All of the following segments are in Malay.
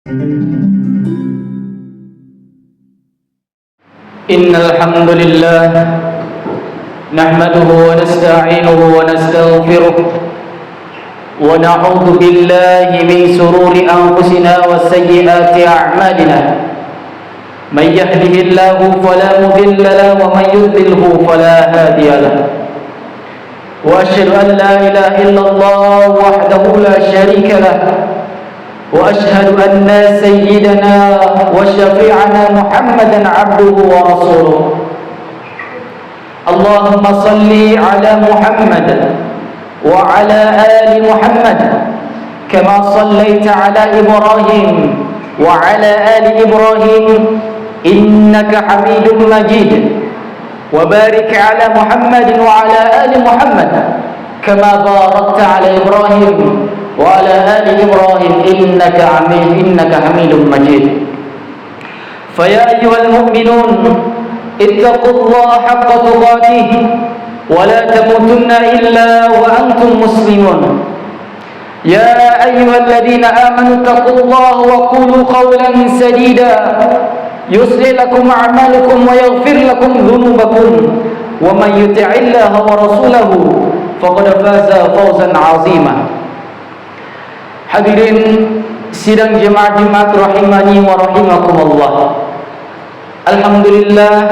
إن الحمد لله نحمده ونستعينه ونستغفره ونعوذ بالله من شرور أنفسنا وسيئات أعمالنا من يهده الله فلا مضل له ومن يضلل فلا هادي له وأشهد أن لا إله إلا الله وحده لا شريك له وأشهد أن سيدنا وشفيعنا محمدا عبده ورسوله اللهم صل على محمد وعلى آل محمد كما صليت على إبراهيم وعلى آل إبراهيم إنك حميد مجيد وبارك على محمد وعلى آل محمد كما باركت على إبراهيم وعلى آل إبراهيم إنك حميد مجيد فيا أيها المؤمنون اتقوا الله حق تقاته ولا تموتن إلا وأنتم مسلمون يا أيها الذين آمنوا اتقوا الله وقولوا قولا سديدا يصلح لكم أعمالكم ويغفر لكم ذنوبكم ومن يطع الله ورسوله فقد فاز فوزا عظيما. Hadirin sidang jemaat-jemaat rahimani wa rahimakumullah. Alhamdulillah,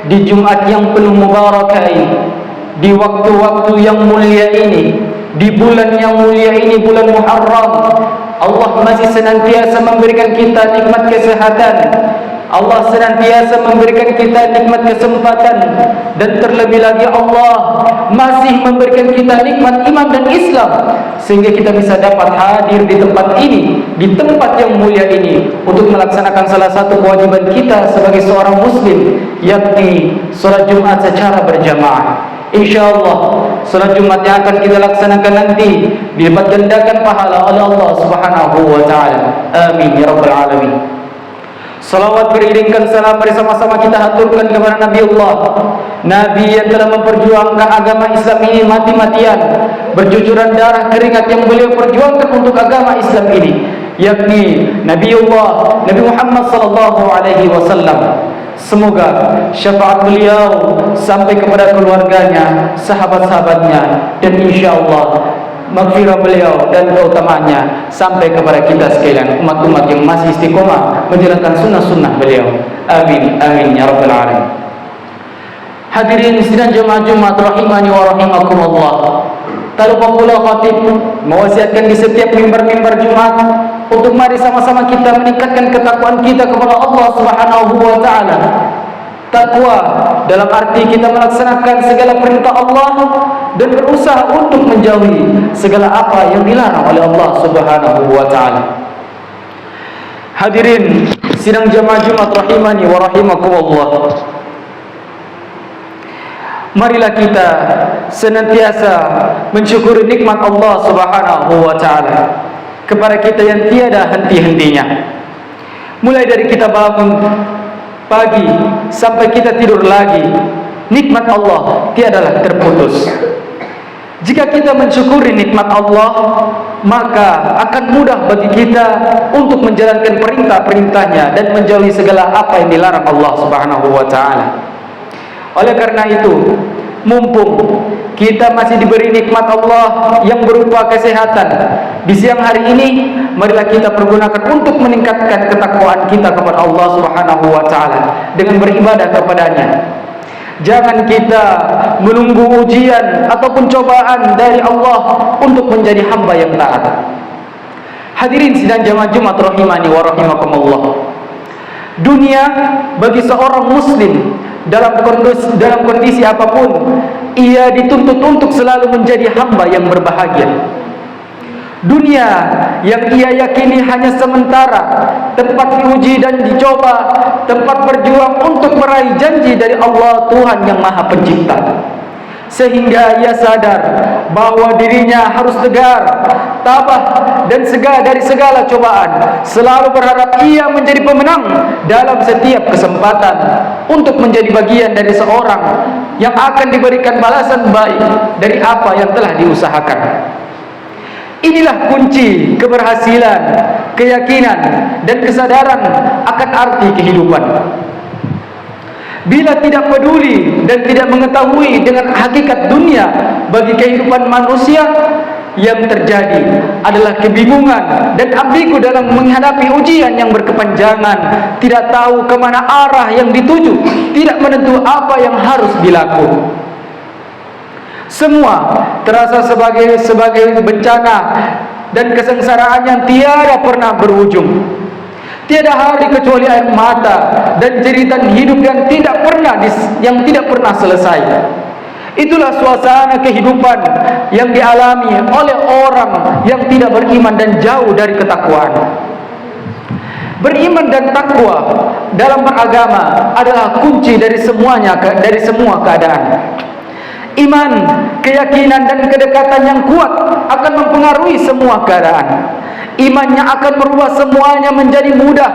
di Jumat yang penuh mubarakah ini, di waktu-waktu yang mulia ini, di bulan yang mulia ini, bulan Muharram, Allah masih senantiasa memberikan kita nikmat kesehatan. Allah senantiasa memberikan kita nikmat kesempatan, dan terlebih lagi Allah masih memberikan kita nikmat iman dan Islam, sehingga kita bisa dapat hadir di tempat ini, di tempat yang mulia ini, untuk melaksanakan salah satu kewajiban kita sebagai seorang muslim, yakni salat Jumat secara berjamaah. InsyaAllah salat Jumat yang akan kita laksanakan nanti dilipat gandakan pahala oleh Allah Subhanahu wa ta'ala. Amin ya rabbal alamin. Salawat beriringkan salam bersama-sama kita haturkan kepada Nabiullah, Nabi yang telah memperjuangkan agama Islam ini mati-matian, bercucuran darah keringat yang beliau perjuangkan untuk agama Islam ini, yakni Nabiullah Nabi Muhammad sallallahu alaihi wasallam. Semoga syafaat beliau sampai kepada keluarganya, sahabat-sahabatnya, dan insyaallah maghfirah beliau dan keutamaannya sampai kepada kita sekalian, umat-umat yang masih istiqomah menjalankan sunnah-sunnah beliau. Amin, amin ya rabbal alamin. Hadirin sidang jemaah Jumat rahimani wa rahimakumullah. Tak lupa pula khatib mewasiatkan di setiap mimbar-mimbar Jumat untuk mari sama-sama kita meningkatkan ketakwaan kita kepada Allah Subhanahu wa taala. Takwa dalam arti kita melaksanakan segala perintah Allah dan berusaha untuk menjauhi segala apa yang dilarang oleh Allah Subhanahu wa taala. Hadirin sidang jemaah Jumat rahimani wa rahimakumullah. Marilah kita senantiasa mensyukuri nikmat Allah Subhanahu wa taala kepada kita yang tiada henti-hentinya. Mulai dari kita bangun pagi sampai kita tidur lagi, nikmat Allah tiadalah terputus. Jika kita mensyukuri nikmat Allah, maka akan mudah bagi kita untuk menjalankan perintah-perintahnya dan menjauhi segala apa yang dilarang Allah Subhanahu wa taala. Oleh karena itu, mumpung kita masih diberi nikmat Allah yang berupa kesehatan di siang hari ini, marilah kita pergunakan untuk meningkatkan ketakwaan kita kepada Allah Subhanahu wa taala dengan beribadah kepadanya. Jangan kita menunggu ujian ataupun cobaan dari Allah untuk menjadi hamba yang taat. Hadirin sidang jemaah Jumat rahimani wa rahimakumullah. Dunia bagi seorang muslim dalam kondisi apapun, ia dituntut untuk selalu menjadi hamba yang berbahagia. Dunia yang ia yakini hanya sementara, tempat diuji dan dicoba, tempat berjuang untuk meraih janji dari Allah Tuhan yang Maha Pencipta. Sehingga ia sadar bahwa dirinya harus tegar, tabah, dan dari segala cobaan, selalu berharap ia menjadi pemenang dalam setiap kesempatan untuk menjadi bagian dari seorang yang akan diberikan balasan baik dari apa yang telah diusahakan. Inilah kunci keberhasilan, keyakinan dan kesadaran akan arti kehidupan. Bila tidak peduli dan tidak mengetahui dengan hakikat dunia bagi kehidupan manusia, yang terjadi adalah kebingungan dan ambigu dalam menghadapi ujian yang berkepanjangan, tidak tahu kemana arah yang dituju, tidak menentu apa yang harus dilakukan. Semua terasa sebagai bencana dan kesengsaraan yang tiada pernah berujung. Tiada hari kecuali air mata dan jeritan hidup yang tidak pernah selesai. Itulah suasana kehidupan yang dialami oleh orang yang tidak beriman dan jauh dari ketakwaan. Beriman dan takwa dalam beragama adalah kunci dari semua keadaan. Iman, keyakinan dan kedekatan yang kuat akan mempengaruhi semua keadaan. Imannya akan merubah semuanya menjadi mudah.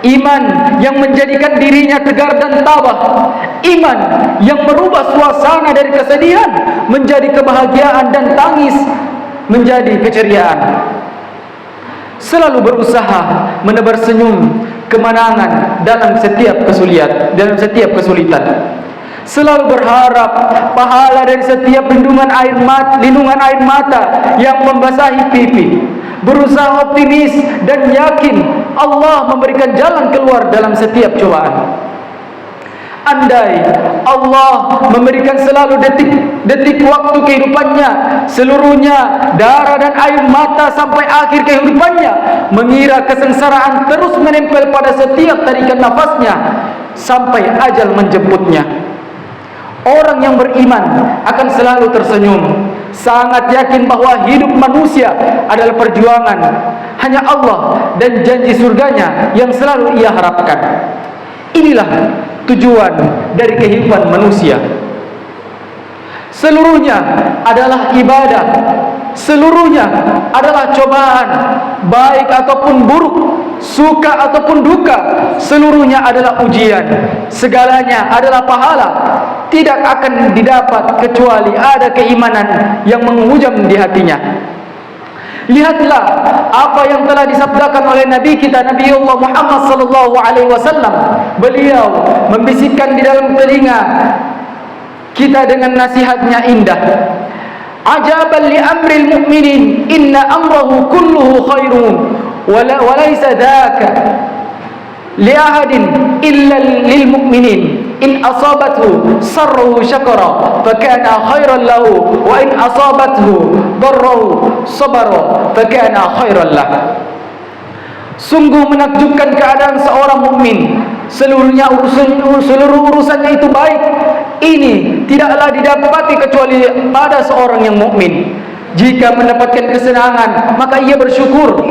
Iman yang menjadikan dirinya tegar dan tabah. Iman yang merubah suasana dari kesedihan menjadi kebahagiaan dan tangis menjadi keceriaan. Selalu berusaha menebar senyum kemenangan dalam setiap kesulitan. Selalu berharap pahala dari setiap lindungan air mata yang membasahi pipi. Berusaha optimis dan yakin Allah memberikan jalan keluar dalam setiap cobaan. Andai Allah memberikan selalu detik waktu kehidupannya, seluruhnya darah dan air mata sampai akhir kehidupannya, mengira kesengsaraan terus menempel pada setiap tarikan nafasnya sampai ajal menjemputnya. Orang yang beriman akan selalu tersenyum, sangat yakin bahwa hidup manusia adalah perjuangan. Hanya Allah dan janji surganya yang selalu ia harapkan. Inilah tujuan dari kehidupan manusia. Seluruhnya adalah ibadah, seluruhnya adalah cobaan, baik ataupun buruk, suka ataupun duka, seluruhnya adalah ujian. Segalanya adalah pahala. Tidak akan didapat kecuali ada keimanan yang menghujam di hatinya. Lihatlah apa yang telah disabdakan oleh Nabi kita, Nabi Allah Muhammad sallallahu alaihi wasallam. Beliau membisikkan di dalam telinga kita dengan nasihatnya indah. Ajaban li amril mu'minin, inna amrahu kulluhu khairun wa laysa dhaka li ahadin illa lil mu'minin. In asabathu sarruhu syakara fakana khairan lahu wa in asabathu darruhu sabara fakana khairan lahu. Sungguh menakjubkan keadaan seorang mukmin, seluruh urusannya itu baik. Ini tidaklah didapati kecuali pada seorang yang mukmin. Jika mendapatkan kesenangan, maka ia bersyukur,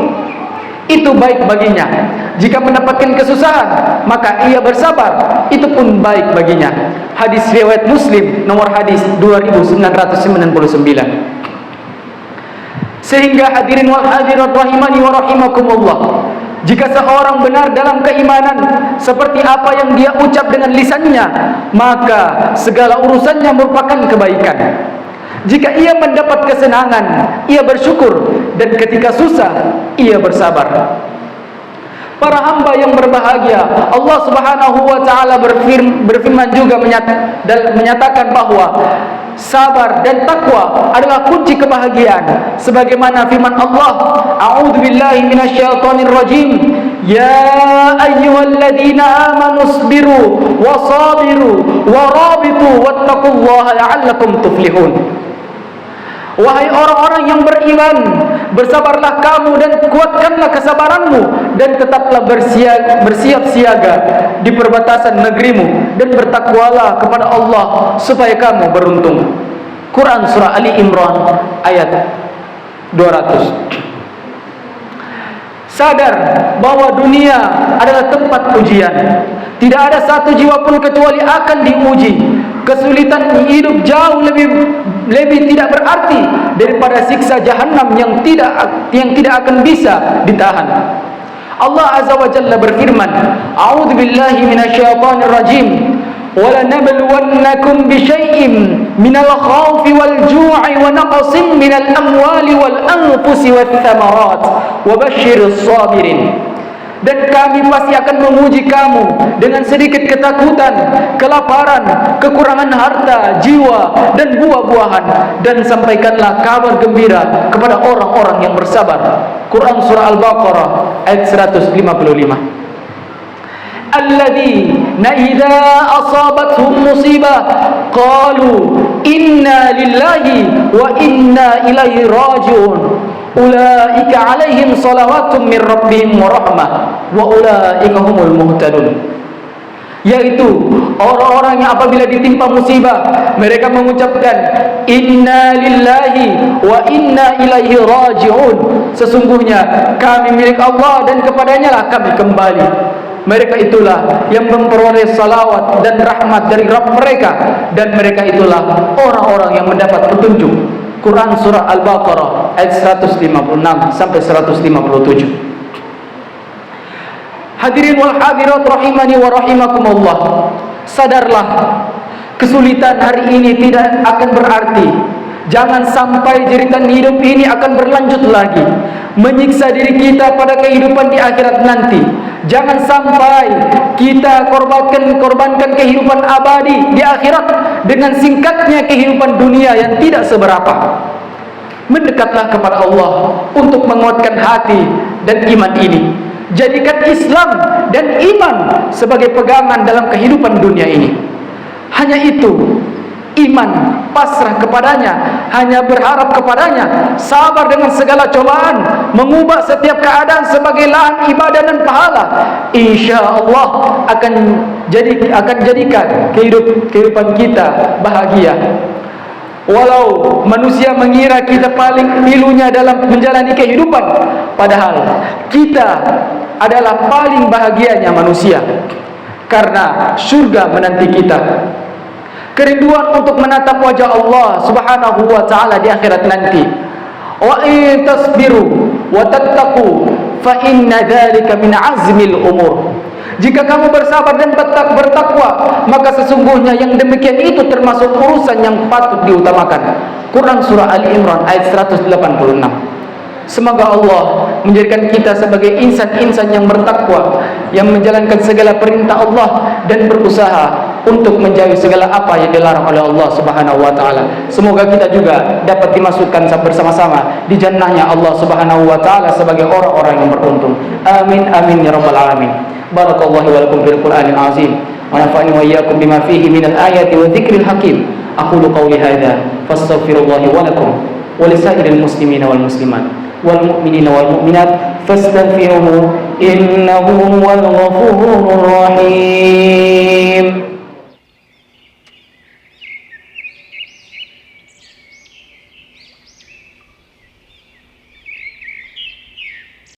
itu baik baginya. Jika mendapatkan kesusahan, maka ia bersabar, itu pun baik baginya. Hadis riwayat Muslim nomor hadis 2999. Sehingga hadirin wal hadirat rahimani wa rahimakumullah, jika seorang benar dalam keimanan seperti apa yang dia ucap dengan lisannya, maka segala urusannya merupakan kebaikan. Jika ia mendapat kesenangan, ia bersyukur, dan ketika susah, ia bersabar. Para hamba yang berbahagia, Allah Subhanahu wa taala berfirman juga menyatakan bahwa sabar dan takwa adalah kunci kebahagiaan. Sebagaimana firman Allah, A'udzubillahi minasyaitonir rajim. Ya ayyuhalladzina amanu isbiru wasabiru warabitu wattaqullaha la'allakum tuflihun. Wahai orang-orang yang beriman, bersabarlah kamu dan kuatkanlah kesabaranmu, dan tetaplah bersiap siaga di perbatasan negerimu, dan bertakwalah kepada Allah supaya kamu beruntung. Quran surah Ali Imran ayat 200. Sadar bahwa dunia adalah tempat ujian. Tidak ada satu jiwa pun kecuali akan diuji. Kesulitan hidup jauh lebih tidak berarti daripada siksa jahanam yang tidak akan bisa ditahan. Allah Azza wa Jalla berfirman, A'udzubillahi minasyaitonir rajim. وَلَنَبْلُوَنَّكُمْ بِشَيْءٍ مِنَ الْخَوْفِ وَالْجُوعِ وَنَقْصٍ مِنَ الْأَمْوَالِ وَالْأَنْفُسِ وَالثَّمَرَاتِ وَبَشِّرِ الصَّابِرِينَ. Dan kami pasti akan menguji kamu dengan sedikit ketakutan, kelaparan, kekurangan harta, jiwa, dan buah-buahan. Dan sampaikanlah kabar gembira kepada orang-orang yang bersabar. Quran Surah Al-Baqarah ayat 155. Alladzina idza asabatuhum musibah qalu inna lillahi wa inna ilaihi raji'un. Ulaika alaihim salawatun min rabbihim wa rahmah wa ulaika humul muhtadun. Yaitu orang-orang yang apabila ditimpa musibah mereka mengucapkan inna lillahi wa inna ilaihi raji'un. Sesungguhnya kami milik Allah dan kepadanya lah kami kembali. Mereka itulah yang memperoleh salawat dan rahmat dari Rabb mereka, dan mereka itulah orang-orang yang mendapat petunjuk. Quran Surah Al-Baqarah ayat 156 sampai 157. Hadirin wal hadirat rahimani wa rahimakumullah. Sadarlah, kesulitan hari ini tidak akan berarti. Jangan sampai jeritan hidup ini akan berlanjut lagi, menyiksa diri kita pada kehidupan di akhirat nanti. Jangan sampai kita korbankan kehidupan abadi di akhirat dengan singkatnya kehidupan dunia yang tidak seberapa. Mendekatlah kepada Allah untuk menguatkan hati dan iman ini. Jadikan Islam dan iman sebagai pegangan dalam kehidupan dunia ini. Hanya itu, iman, pasrah kepadanya, hanya berharap kepadanya, sabar dengan segala cobaan, mengubah setiap keadaan sebagai lahan ibadah dan pahala. Insya Allah akan jadikan kehidupan kita bahagia. Walau manusia mengira kita paling pilunya dalam menjalani kehidupan, padahal kita adalah paling bahagianya manusia, karena surga menanti kita. Kerinduan untuk menatap wajah Allah Subhanahu wa taala di akhirat nanti. Wa in tasbiru wa tattaqu fa inna dzalika min azmil umur. Jika kamu bersabar dan bertakwa, maka sesungguhnya yang demikian itu termasuk urusan yang patut diutamakan. Quran Surah Ali Imran ayat 186. Semoga Allah menjadikan kita sebagai insan-insan yang bertakwa, yang menjalankan segala perintah Allah dan berusaha untuk menjauhi segala apa yang dilarang oleh Allah Subhanahu wa taala. Semoga kita juga dapat dimasukkan bersama-sama di jannahnya Allah Subhanahu wa taala sebagai orang-orang yang beruntung. Amin amin ya rabbal alamin. Barakallahu wa lakum fil Qur'anil azim wa nafa'ani wa iyyakum bima fihi minal ayati wa dzikril hakim. Aqulu qawli hadza fastaghfirullaha wa lakum wa lisairil muslimina wal muslimat wal mu'minina wal mu'minat fastaghfiruhu innahu huwal ghafurur rahim.